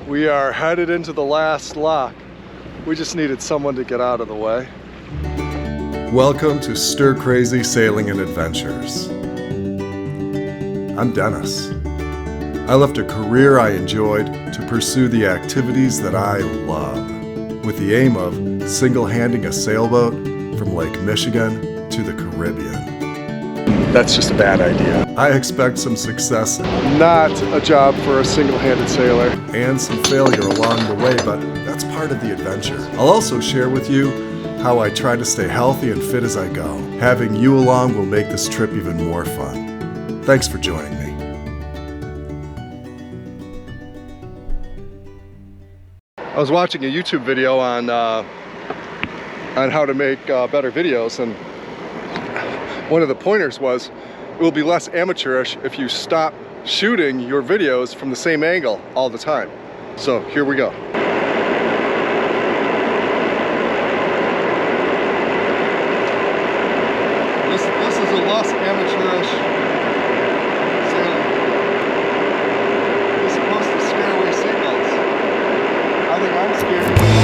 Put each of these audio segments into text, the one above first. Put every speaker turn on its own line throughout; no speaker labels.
We are headed into the last lock. We just needed someone to get out of the way. Welcome to Stir Crazy Sailing and Adventures. I'm Dennis. I left a career I enjoyed to pursue the activities that I love, with the aim of single-handing a sailboat from Lake Michigan to the Caribbean. That's just a bad idea. I expect some success, not a job for a single-handed sailor, and some failure along the way, but that's part of the adventure. I'll also share with you how I try to stay healthy and fit as I go. Having you along will make this trip even more fun. Thanks for joining me. I was watching a YouTube video on how to make better videos, and one of the pointers was it will be less amateurish if you stop shooting your videos from the same angle all the time. So here we go. This is a less amateurish sailing video. It's supposed to scare away seagulls. I think I'm scared of seagulls.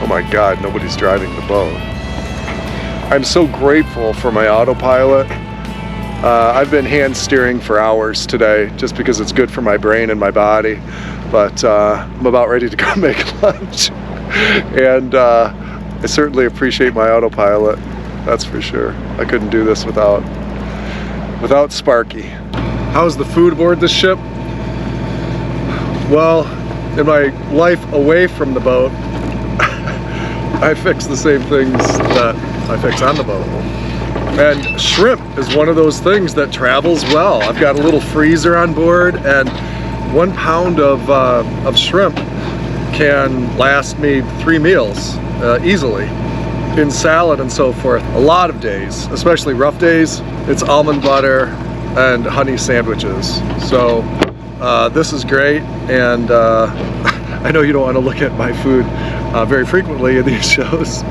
My God, nobody's driving the boat. I'm so grateful for my autopilot. I've been hand steering for hours today just because it's good for my brain and my body, but I'm about ready to go make lunch. And I certainly appreciate my autopilot, that's for sure. I couldn't do this without Sparky. How's the food aboard this ship? Well, in my life away from the boat, I fix the same things that I fix on the boat. And shrimp is one of those things that travels well. I've got a little freezer on board, and 1 pound of shrimp can last me 3 meals easily. In salad and so forth, a lot of days, especially rough days, it's almond butter and honey sandwiches. So this is great, and I know you don't want to look at my food very frequently in these shows,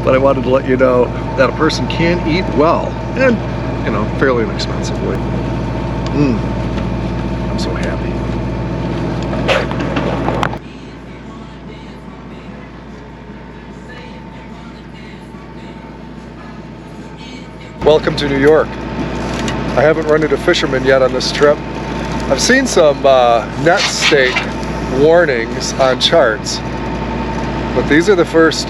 but I wanted to let you know that a person can eat well and, you know, fairly inexpensively. I'm so happy. Welcome to New York. I haven't run into fishermen yet on this trip. I've seen some net stake warnings on charts, but these are the first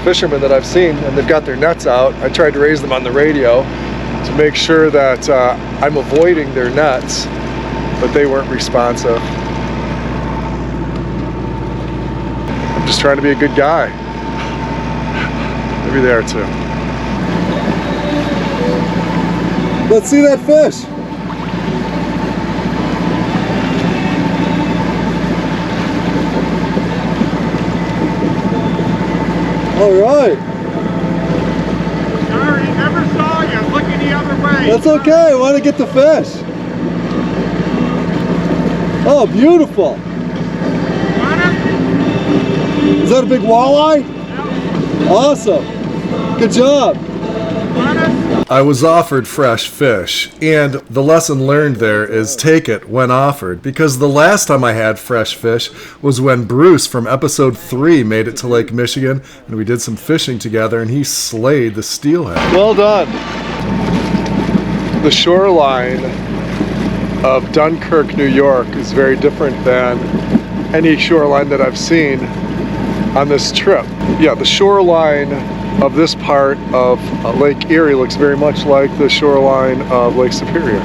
fishermen that I've seen, and they've got their nets out. I tried to raise them on the radio to make sure that I'm avoiding their nets, but they weren't responsive. I'm just trying to be a good guy. Maybe they are too. Let's see that fish. All right.
Sorry, never saw you. Looking the other way.
That's okay. I want to get the fish. Oh, beautiful. Is that a big walleye?
Yeah.
Awesome. Good job.
lettuce?
I was offered fresh fish, and the lesson learned there is take it when offered, because the last time I had fresh fish was when Bruce from episode 3 made it to Lake Michigan, and we did some fishing together, and he slayed the steelhead. Well done. The shoreline of Dunkirk, New York is very different than any shoreline that I've seen on this trip. Yeah, the shoreline of this part of Lake Erie looks very much like the shoreline of Lake Superior.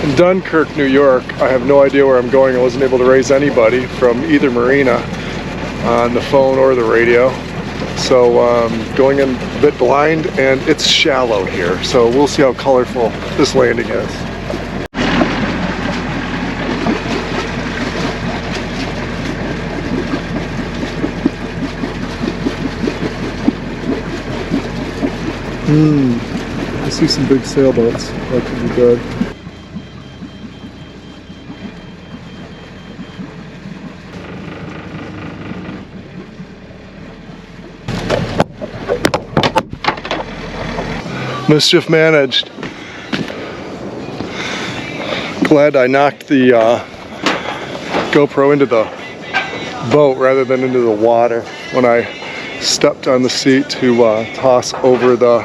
In Dunkirk, New York, I have no idea where I'm going. I wasn't able to raise anybody from either marina on the phone or the radio. So going in a bit blind, and it's shallow here. So we'll see how colorful this landing is. I see some big sailboats. That could be good. Mischief managed. Glad I knocked the GoPro into the boat rather than into the water when I stepped on the seat to toss over the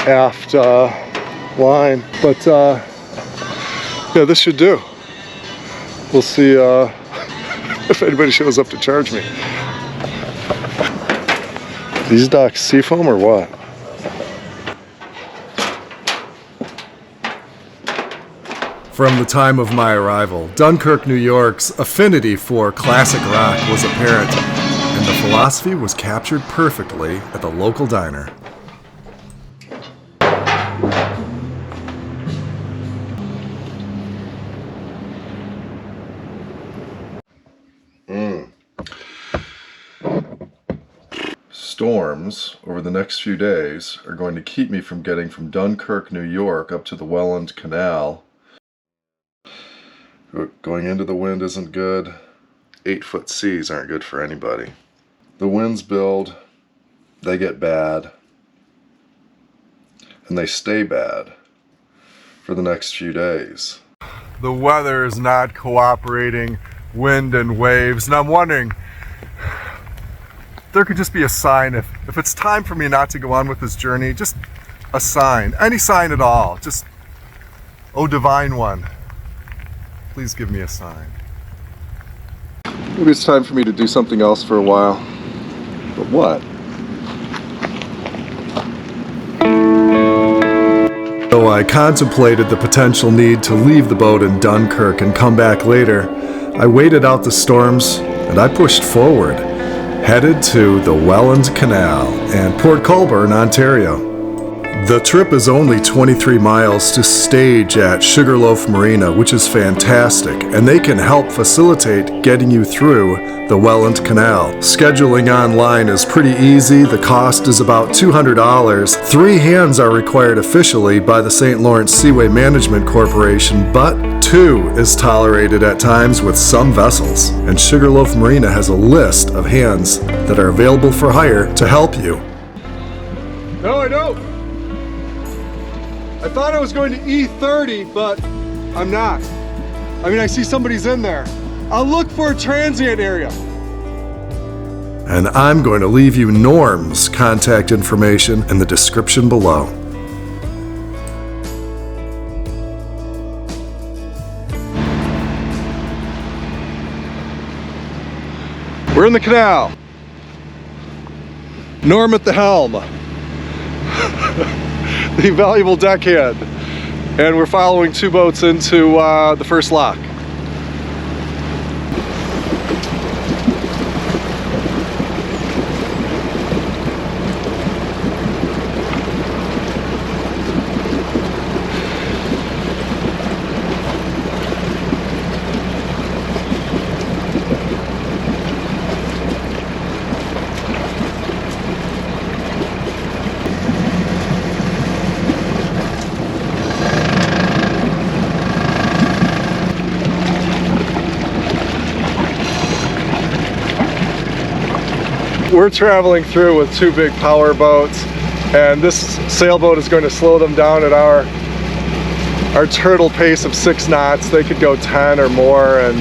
aft line. But yeah, this should do. We'll see if anybody shows up to charge me. These docks seafoam or what? From the time of my arrival, Dunkirk, New York's affinity for classic rock was apparent, and the philosophy was captured perfectly at the local diner. Storms over the next few days are going to keep me from getting from Dunkirk, New York up to the Welland Canal. Going into the wind isn't good. 8-foot seas aren't good for anybody. The winds build, they get bad, and they stay bad for the next few days. The weather is not cooperating, wind and waves, and I'm wondering, there could just be a sign if it's time for me not to go on with this journey, just a sign, any sign at all, just, oh divine one, please give me a sign. Maybe it's time for me to do something else for a while, but what? Though I contemplated the potential need to leave the boat in Dunkirk and come back later, I waited out the storms and I pushed forward, headed to the Welland Canal and Port Colborne, Ontario. The trip is only 23 miles to stage at Sugarloaf Marina, which is fantastic, and they can help facilitate getting you through the Welland Canal. Scheduling online is pretty easy. The cost is about $200. 3 hands are required officially by the St. Lawrence Seaway Management Corporation, but 2 is tolerated at times with some vessels, and Sugarloaf Marina has a list of hands that are available for hire to help you. No, I don't. I thought I was going to E30, but I'm not. I mean, I see somebody's in there. I'll look for a transient area. And I'm going to leave you Norm's contact information in the description below. We're in the canal. Norm at the helm. The valuable deckhand, and we're following 2 boats into the first lock. we're traveling through with 2 big power boats, and this sailboat is going to slow them down at our turtle pace of 6 knots. They could go 10 or more, and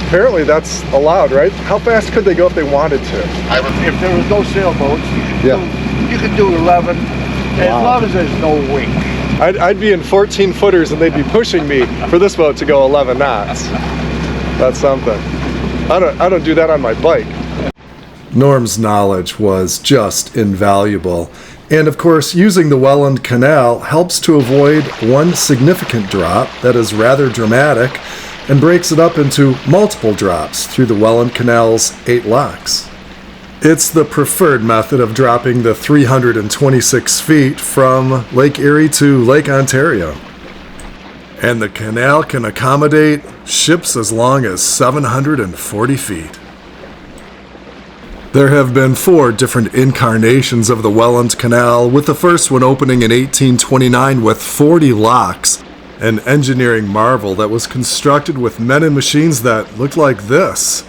apparently that's allowed, right? How fast could they go if they wanted to?
If there was no sailboats, you could do 11, as long as there's no wind.
I'd be in 14 footers and they'd be pushing me for this boat to go 11 knots. That's something. I don't do that on my bike. Norm's knowledge was just invaluable. And of course, using the Welland Canal helps to avoid one significant drop that is rather dramatic and breaks it up into multiple drops through the Welland Canal's 8 locks. It's the preferred method of dropping the 326 feet from Lake Erie to Lake Ontario. And the canal can accommodate ships as long as 740 feet. There have been 4 different incarnations of the Welland Canal, with the first one opening in 1829 with 40 locks, an engineering marvel that was constructed with men and machines that looked like this.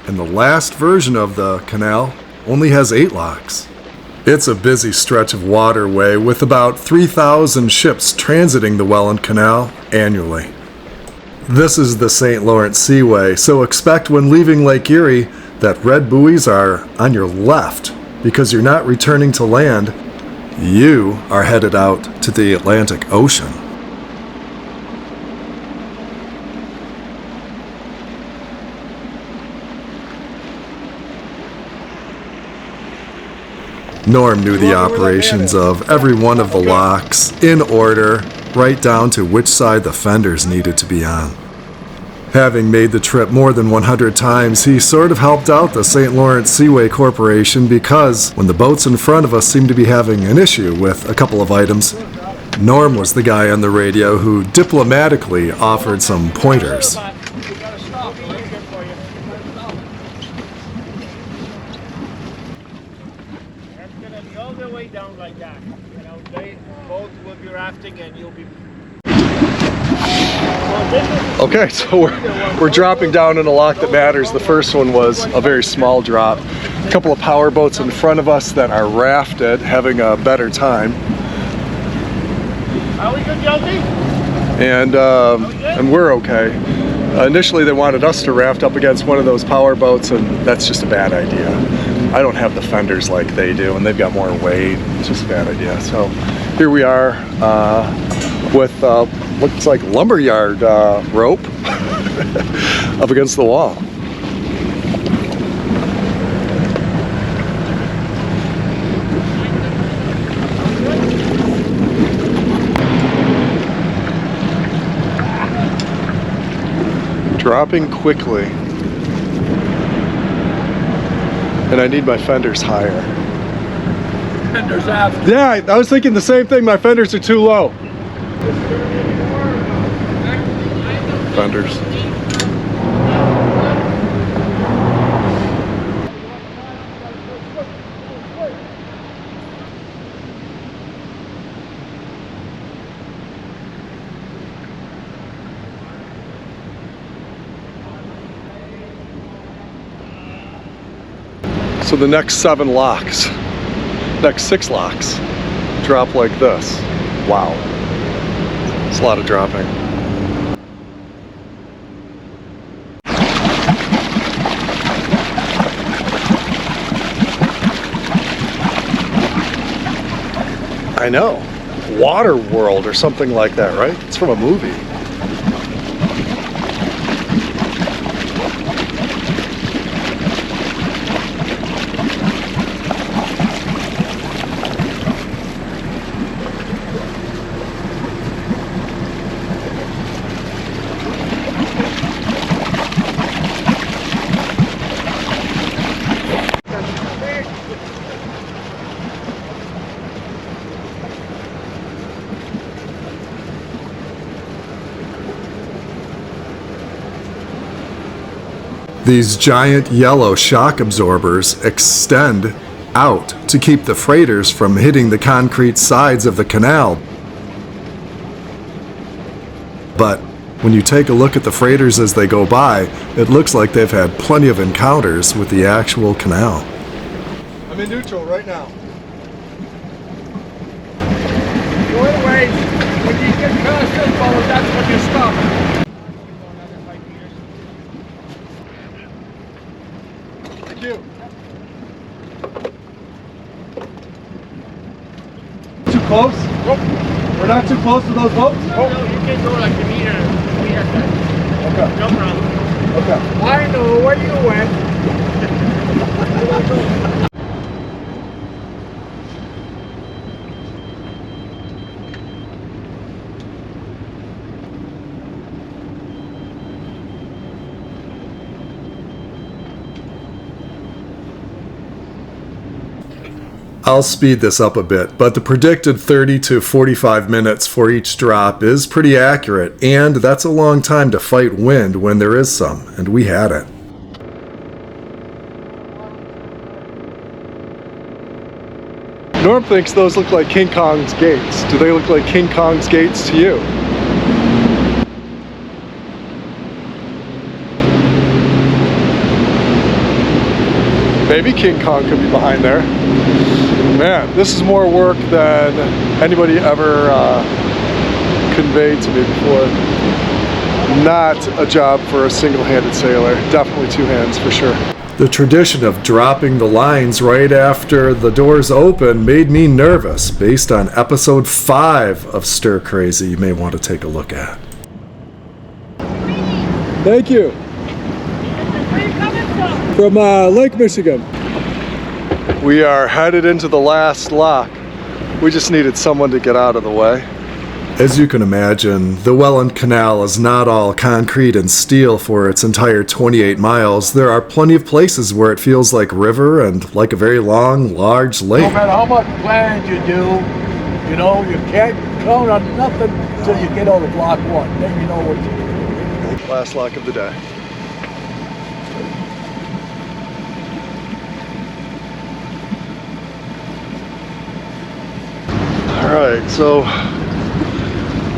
And the last version of the canal only has 8 locks. It's a busy stretch of waterway with about 3,000 ships transiting the Welland Canal annually. This is the St. Lawrence Seaway, so expect when leaving Lake Erie that red buoys are on your left because you're not returning to land. You are headed out to the Atlantic Ocean. Norm knew the operations of every one of the locks in order, right down to which side the fenders needed to be on. Having made the trip more than 100 times, he sort of helped out the St. Lawrence Seaway Corporation because when the boats in front of us seemed to be having an issue with a couple of items, Norm was the guy on the radio who diplomatically offered some pointers. Okay, so we're dropping down in a lock that matters. The first one was a very small drop. A couple of power boats in front of us that are rafted, having a better time.
Are we good, Josie?
And we're okay. Initially they wanted us to raft up against one of those power boats, and that's just a bad idea. I don't have the fenders like they do, and they've got more weight. It's just a bad idea. So here we are with looks like lumberyard rope up against the wall. Dropping quickly. And I need my fenders higher.
Fenders after.
Yeah, I was thinking the same thing. My fenders are too low. Fenders. So the next 7 locks, next 6 locks, drop like this. Wow. It's a lot of dropping. I know. Water World or something like that, right? It's from a movie. These giant yellow shock absorbers extend out to keep the freighters from hitting the concrete sides of the canal. But when you take a look at the freighters as they go by, it looks like they've had plenty of encounters with the actual canal. I'm in neutral right now.
So anyways, when you get past this boat, that's when you stop.
Thank you. Too close?
Nope.
We're not too close to those boats?
No, you can go like a meter side.
Okay.
No problem.
Okay.
I know where you went.
I'll speed this up a bit, but the predicted 30 to 45 minutes for each drop is pretty accurate, and that's a long time to fight wind when there is some, and we had it. Norm thinks those look like King Kong's gates. Do they look like King Kong's gates to you? Maybe King Kong could be behind there. Man, this is more work than anybody ever conveyed to me before. Not a job for a single-handed sailor. Definitely two hands for sure. The tradition of dropping the lines right after the doors open made me nervous based on episode 5 of Stir Crazy you may want to take a look at. Thank you.
Where are you coming from?
From Lake Michigan. We are headed into the last lock. We just needed someone to get out of the way. As you can imagine, the Welland Canal is not all concrete and steel for its entire 28 miles. There are plenty of places where it feels like river and like a very long, large lake.
No matter how much planning you do, you know, you can't count on nothing until you get out of block 1. Then you know what to do.
Last lock of the day. Alright, so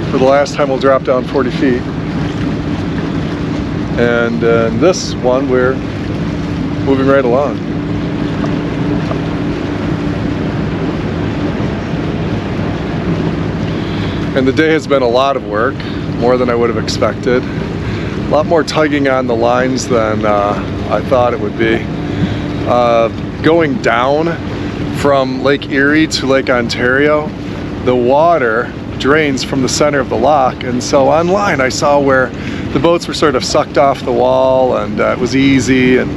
for the last time we'll drop down 40 feet. And this one we're moving right along. And the day has been a lot of work, more than I would have expected. A lot more tugging on the lines than I thought it would be. Going down from Lake Erie to Lake Ontario, the water drains from the center of the lock, and so online I saw where the boats were sort of sucked off the wall and it was easy, and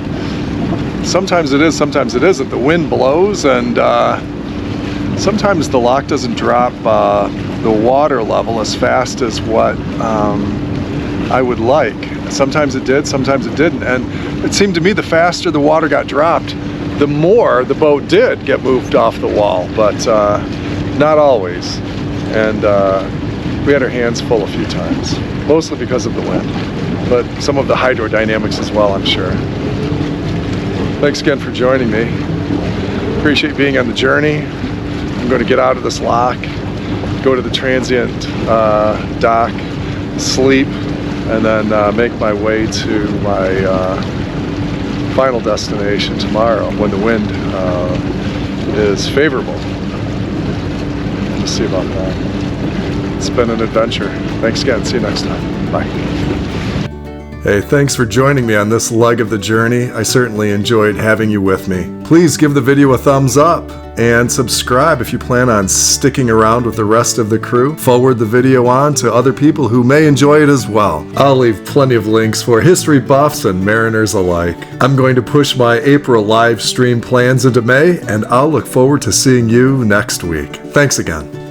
sometimes it is, sometimes it isn't. The wind blows and sometimes the lock doesn't drop the water level as fast as what I would like. Sometimes it did, sometimes it didn't, and it seemed to me the faster the water got dropped, the more the boat did get moved off the wall, but not always. And we had our hands full a few times, mostly because of the wind, but some of the hydrodynamics as well, I'm sure. Thanks again for joining me. Appreciate being on the journey. I'm going to get out of this lock, go to the transient dock, sleep, and then make my way to my final destination tomorrow when the wind is favorable. We'll see about that. It's been an adventure. Thanks again. See you next time. Bye. Hey, thanks for joining me on this leg of the journey. I certainly enjoyed having you with me. Please give the video a thumbs up and subscribe if you plan on sticking around with the rest of the crew. Forward the video on to other people who may enjoy it as well. I'll leave plenty of links for history buffs and mariners alike. I'm going to push my April live stream plans into May, and I'll look forward to seeing you next week. Thanks again.